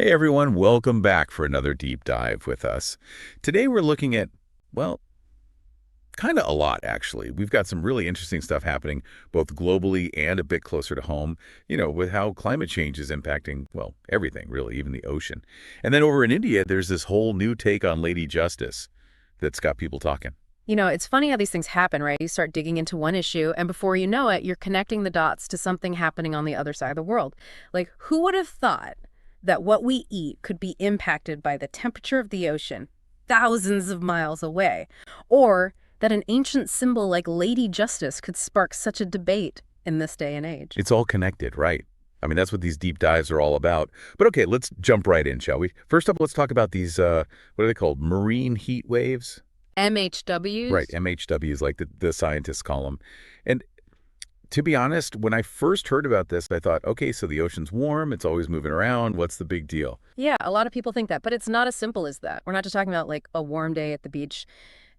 Hey everyone, welcome back for another deep dive with us. Today we're looking at, well, kind of a lot actually. We've got some really interesting stuff happening both globally and a bit closer to home, with how climate change is impacting, well, everything really, even the ocean. And then over in India, there's this whole new take on Lady Justice that's got people talking. It's funny how these things happen, right? You start digging into one issue, and before you know it, you're connecting the dots to something happening on the other side of the world. Like, who would have thought that what we eat could be impacted by the temperature of the ocean thousands of miles away? Or that an ancient symbol like Lady Justice could spark such a debate in this day and age? It's all connected, right? I mean, that's what these deep dives are all about. But okay, let's jump right in, shall we? First up, let's talk about these, what are they called? Marine heat waves? Right, MHWs? MHWs, like the scientists call them. And to be honest, when I first heard about this, I thought, okay, so the ocean's warm, it's always moving around, what's the big deal? Yeah, a lot of people think that, but it's not as simple as that. We're not just talking about like a warm day at the beach.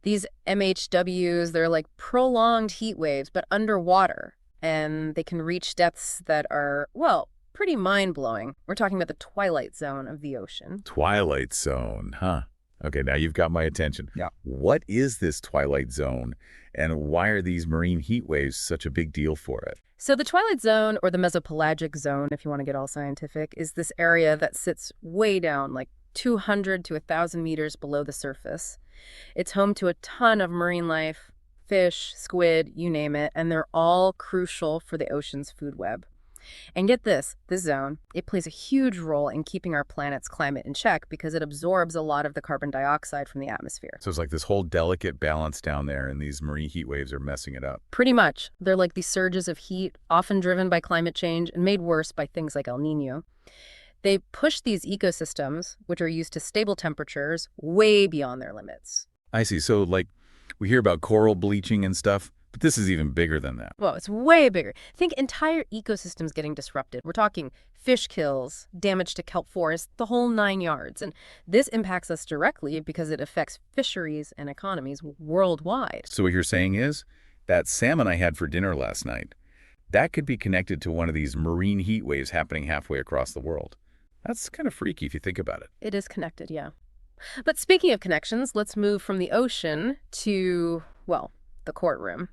These MHWs, they're like prolonged heat waves, but underwater. And they can reach depths that are, well, pretty mind-blowing. We're talking about the twilight zone of the ocean. Twilight zone, huh? Okay, now you've got my attention. Yeah. What is this twilight zone, and why are these marine heat waves such a big deal for it? So the twilight zone, or the mesopelagic zone, if you want to get all scientific, is this area that sits way down, like 200 to 1,000 meters below the surface. It's home to a ton of marine life, fish, squid, you name it, and they're all crucial for the ocean's food web. And get this zone, it plays a huge role in keeping our planet's climate in check because it absorbs a lot of the carbon dioxide from the atmosphere. So it's like this whole delicate balance down there, and these marine heat waves are messing it up. Pretty much. They're like these surges of heat, often driven by climate change and made worse by things like El Nino. They push these ecosystems, which are used to stable temperatures, way beyond their limits. I see. So, like, we hear about coral bleaching and stuff, but this is even bigger than that. Well, it's way bigger. Think entire ecosystems getting disrupted. We're talking fish kills, damage to kelp forests, the whole 9 yards. And this impacts us directly because it affects fisheries and economies worldwide. So what you're saying is that salmon I had for dinner last night, that could be connected to one of these marine heat waves happening halfway across the world. That's kind of freaky if you think about it. It is connected, yeah. But speaking of connections, let's move from the ocean to, well, the courtroom.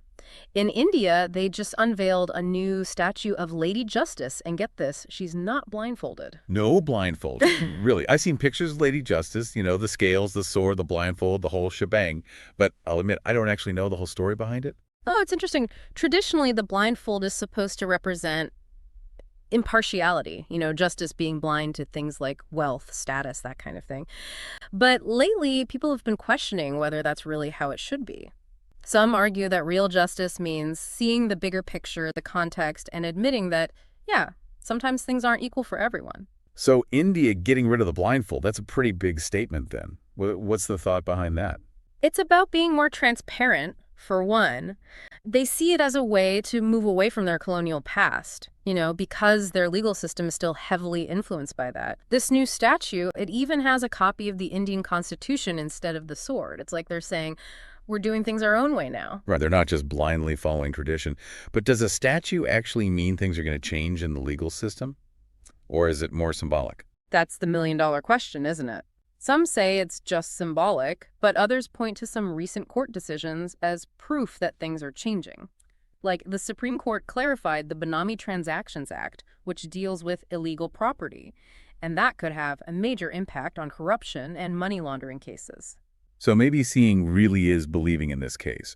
In India, they just unveiled a new statue of Lady Justice, and get this, she's not blindfolded. No blindfold. Really. I've seen pictures of Lady Justice, the scales, the sword, the blindfold, the whole shebang. But I'll admit, I don't actually know the whole story behind it. Oh, it's interesting. Traditionally, the blindfold is supposed to represent impartiality, justice being blind to things like wealth, status, that kind of thing. But lately, people have been questioning whether that's really how it should be. Some argue that real justice means seeing the bigger picture, the context, and admitting that, yeah, sometimes things aren't equal for everyone. So India getting rid of the blindfold, that's a pretty big statement then. What's the thought behind that? It's about being more transparent, for one. They see it as a way to move away from their colonial past, because their legal system is still heavily influenced by that. This new statue, it even has a copy of the Indian Constitution instead of the sword. It's like they're saying, we're doing things our own way now. Right, they're not just blindly following tradition. But does a statue actually mean things are going to change in the legal system? Or is it more symbolic? That's the million-dollar question, isn't it? Some say it's just symbolic, but others point to some recent court decisions as proof that things are changing. Like, the Supreme Court clarified the Benami Transactions Act, which deals with illegal property, and that could have a major impact on corruption and money laundering cases. So maybe seeing really is believing in this case.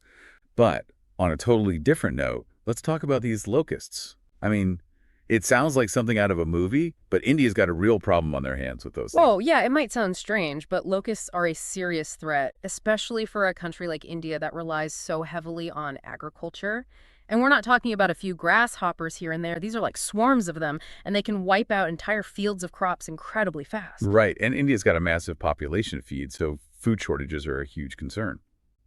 But on a totally different note, let's talk about these locusts. I mean, it sounds like something out of a movie, but India's got a real problem on their hands with those things. Oh, yeah, it might sound strange, but locusts are a serious threat, especially for a country like India that relies so heavily on agriculture. And we're not talking about a few grasshoppers here and there. These are like swarms of them, and they can wipe out entire fields of crops incredibly fast. Right, and India's got a massive population feed, so food shortages are a huge concern.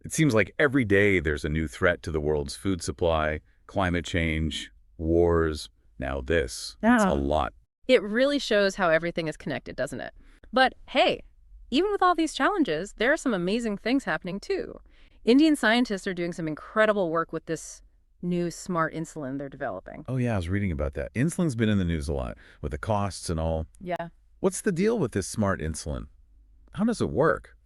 It seems like every day there's a new threat to the world's food supply, climate change, wars, now this. It's a lot. It really shows how everything is connected, doesn't it? But hey, even with all these challenges, there are some amazing things happening too. Indian scientists are doing some incredible work with this new smart insulin they're developing. Oh yeah, I was reading about that. Insulin's been in the news a lot with the costs and all. Yeah. What's the deal with this smart insulin? How does it work?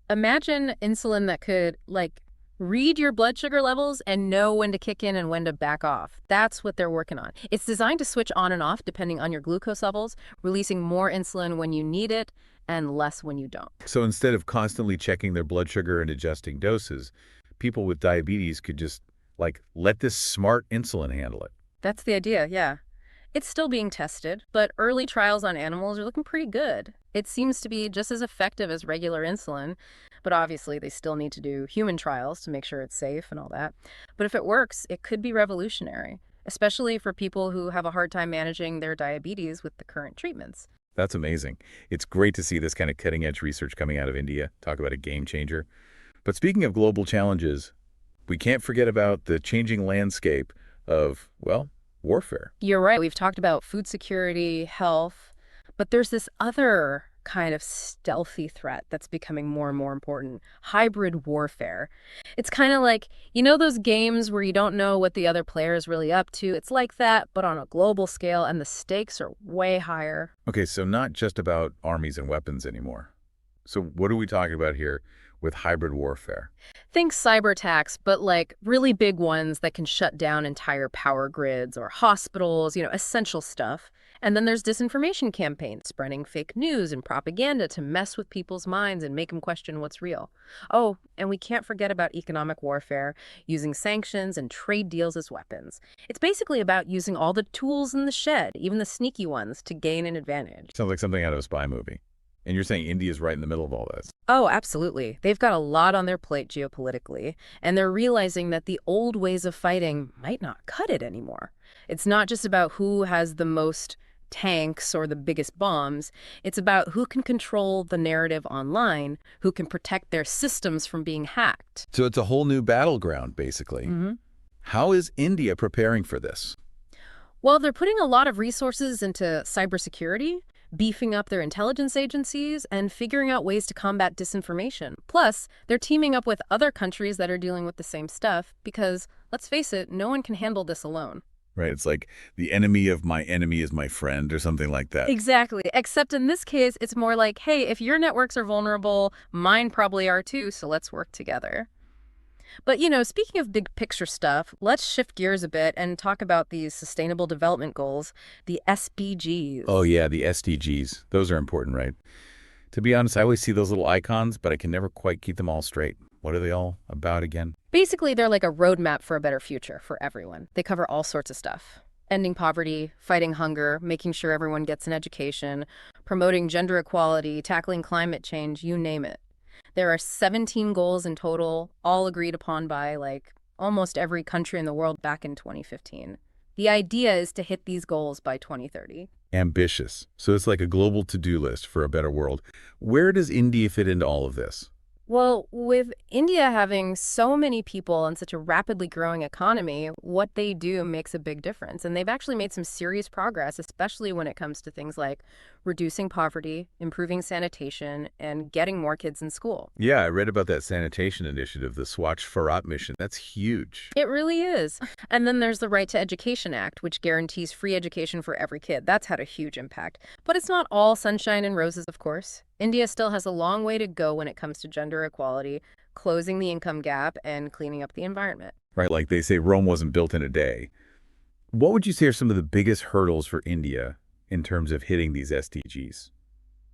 Imagine insulin that could, like, read your blood sugar levels and know when to kick in and when to back off. That's what they're working on. It's designed to switch on and off depending on your glucose levels, releasing more insulin when you need it and less when you don't. So instead of constantly checking their blood sugar and adjusting doses, people with diabetes could just, like, let this smart insulin handle it. That's the idea, yeah. It's still being tested, but early trials on animals are looking pretty good. It seems to be just as effective as regular insulin, but obviously they still need to do human trials to make sure it's safe and all that. But if it works, it could be revolutionary, especially for people who have a hard time managing their diabetes with the current treatments. That's amazing. It's great to see this kind of cutting-edge research coming out of India. Talk about a game changer. But speaking of global challenges, we can't forget about the changing landscape of, well, warfare. You're right. We've talked about food security, health, but there's this other kind of stealthy threat that's becoming more and more important: hybrid warfare. It's kind of like, those games where you don't know what the other player is really up to? It's like that, but on a global scale, and the stakes are way higher. Okay, so not just about armies and weapons anymore. So what are we talking about here with hybrid warfare? Think cyber attacks, but like really big ones that can shut down entire power grids or hospitals, essential stuff. And then there's disinformation campaigns spreading fake news and propaganda to mess with people's minds and make them question what's real. Oh, and we can't forget about economic warfare, using sanctions and trade deals as weapons. It's basically about using all the tools in the shed, even the sneaky ones, to gain an advantage. Sounds like something out of a spy movie. And you're saying India's right in the middle of all this. Oh, absolutely. They've got a lot on their plate geopolitically, and they're realizing that the old ways of fighting might not cut it anymore. It's not just about who has the most tanks or the biggest bombs. It's about who can control the narrative online, who can protect their systems from being hacked. So it's a whole new battleground, basically. How is India preparing for this? Well, they're putting a lot of resources into cybersecurity, beefing up their intelligence agencies, and figuring out ways to combat disinformation. Plus, they're teaming up with other countries that are dealing with the same stuff because, let's face it, no one can handle this alone. Right, it's like the enemy of my enemy is my friend or something like that. Exactly. Except in this case, it's more like, hey, if your networks are vulnerable, mine probably are too, so let's work together. But, speaking of big picture stuff, let's shift gears a bit and talk about these Sustainable Development Goals, the SDGs. Oh, yeah, the SDGs. Those are important, right? To be honest, I always see those little icons, but I can never quite keep them all straight. What are they all about again? Basically, they're like a roadmap for a better future for everyone. They cover all sorts of stuff: ending poverty, fighting hunger, making sure everyone gets an education, promoting gender equality, tackling climate change, you name it. There are 17 goals in total, all agreed upon by, like, almost every country in the world back in 2015. The idea is to hit these goals by 2030. Ambitious. So it's like a global to-do list for a better world. Where does India fit into all of this? Well, with India having so many people and such a rapidly growing economy, what they do makes a big difference. And they've actually made some serious progress, especially when it comes to things like reducing poverty, improving sanitation, and getting more kids in school. Yeah, I read about that sanitation initiative, the Swachh Bharat mission. That's huge. It really is. And then there's the Right to Education Act, which guarantees free education for every kid. That's had a huge impact. But it's not all sunshine and roses, of course. India still has a long way to go when it comes to gender equality, closing the income gap, and cleaning up the environment. Right, like they say, Rome wasn't built in a day. What would you say are some of the biggest hurdles for India in terms of hitting these SDGs?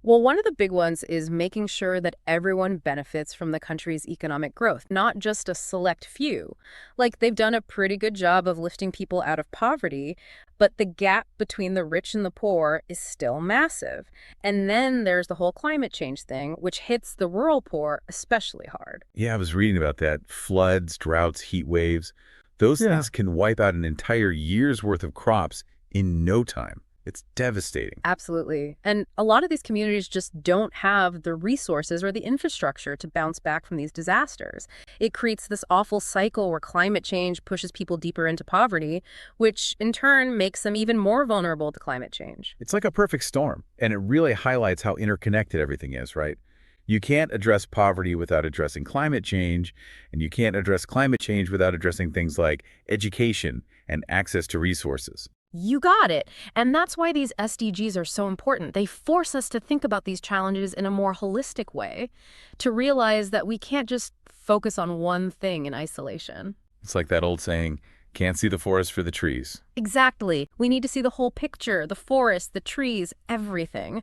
Well, one of the big ones is making sure that everyone benefits from the country's economic growth, not just a select few. Like, they've done a pretty good job of lifting people out of poverty, but the gap between the rich and the poor is still massive. And then there's the whole climate change thing, which hits the rural poor especially hard. Yeah, I was reading about that. Floods, droughts, heat waves. Those things can wipe out an entire year's worth of crops in no time. It's devastating. Absolutely. And a lot of these communities just don't have the resources or the infrastructure to bounce back from these disasters. It creates this awful cycle where climate change pushes people deeper into poverty, which in turn makes them even more vulnerable to climate change. It's like a perfect storm, and it really highlights how interconnected everything is, right? You can't address poverty without addressing climate change, and you can't address climate change without addressing things like education and access to resources. You got it. And that's why these SDGs are so important. They force us to think about these challenges in a more holistic way, to realize that we can't just focus on one thing in isolation. It's like that old saying, can't see the forest for the trees. Exactly. We need to see the whole picture, the forest, the trees, everything.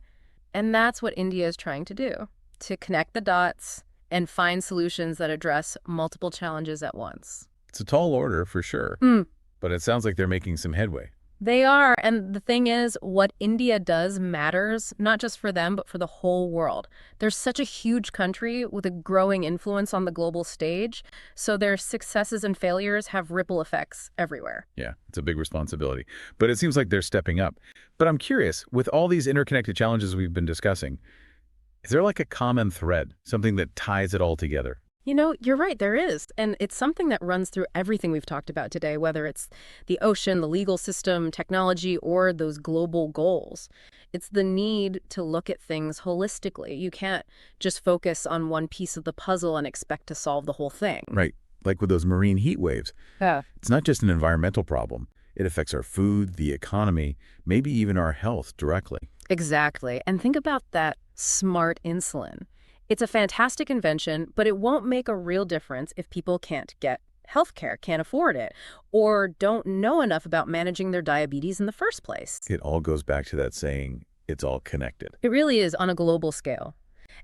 And that's what India is trying to do, to connect the dots and find solutions that address multiple challenges at once. It's a tall order for sure, Mm. but it sounds like they're making some headway. They are, and the thing is, what India does matters, not just for them, but for the whole world. They're such a huge country with a growing influence on the global stage, so their successes and failures have ripple effects everywhere. Yeah, it's a big responsibility. But it seems like they're stepping up. But I'm curious, with all these interconnected challenges we've been discussing, is there like a common thread, something that ties it all together? You know, you're right, there is. And it's something that runs through everything we've talked about today, whether it's the ocean, the legal system, technology, or those global goals. It's the need to look at things holistically. You can't just focus on one piece of the puzzle and expect to solve the whole thing. Right, like with those marine heat waves. Yeah. It's not just an environmental problem. It affects our food, the economy, maybe even our health directly. Exactly. And think about that smart insulin. It's a fantastic invention, but it won't make a real difference if people can't get healthcare, can't afford it, or don't know enough about managing their diabetes in the first place. It all goes back to that saying, it's all connected. It really is on a global scale.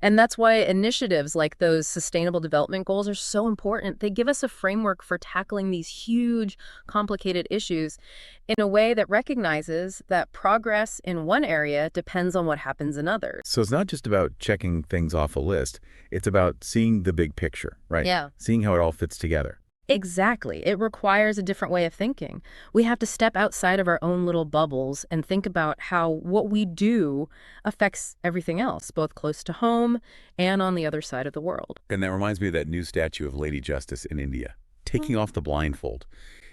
And that's why initiatives like those Sustainable Development Goals are so important. They give us a framework for tackling these huge, complicated issues in a way that recognizes that progress in one area depends on what happens in others. So it's not just about checking things off a list. It's about seeing the big picture, right? Yeah. Seeing how it all fits together. Exactly. It requires a different way of thinking. We have to step outside of our own little bubbles and think about how what we do affects everything else, both close to home and on the other side of the world. And that reminds me of that new statue of Lady Justice in India, taking off the blindfold.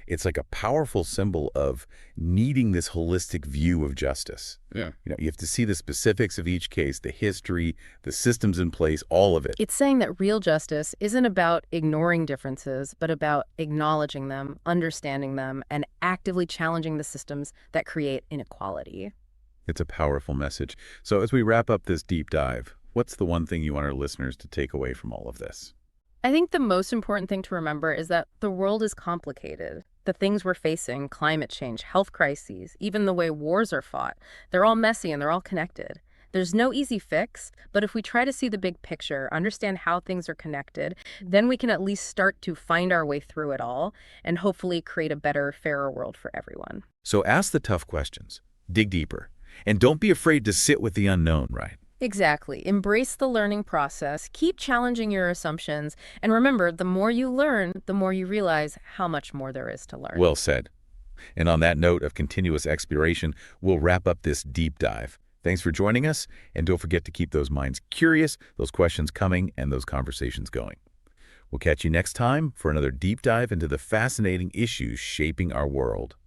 It's like a powerful symbol of needing this holistic view of justice. Yeah. You have to see the specifics of each case, the history, the systems in place, all of it. It's saying that real justice isn't about ignoring differences, but about acknowledging them, understanding them, and actively challenging the systems that create inequality. It's a powerful message. So as we wrap up this deep dive, what's the one thing you want our listeners to take away from all of this? I think the most important thing to remember is that the world is complicated. The things we're facing, climate change, health crises, even the way wars are fought, they're all messy and they're all connected. There's no easy fix, but if we try to see the big picture, understand how things are connected, then we can at least start to find our way through it all and hopefully create a better, fairer world for everyone. So ask the tough questions, dig deeper, and don't be afraid to sit with the unknown, right? Exactly. Embrace the learning process, keep challenging your assumptions, and remember, the more you learn, the more you realize how much more there is to learn. Well said. And on that note of continuous exploration, we'll wrap up this deep dive. Thanks for joining us, and don't forget to keep those minds curious, those questions coming, and those conversations going. We'll catch you next time for another deep dive into the fascinating issues shaping our world.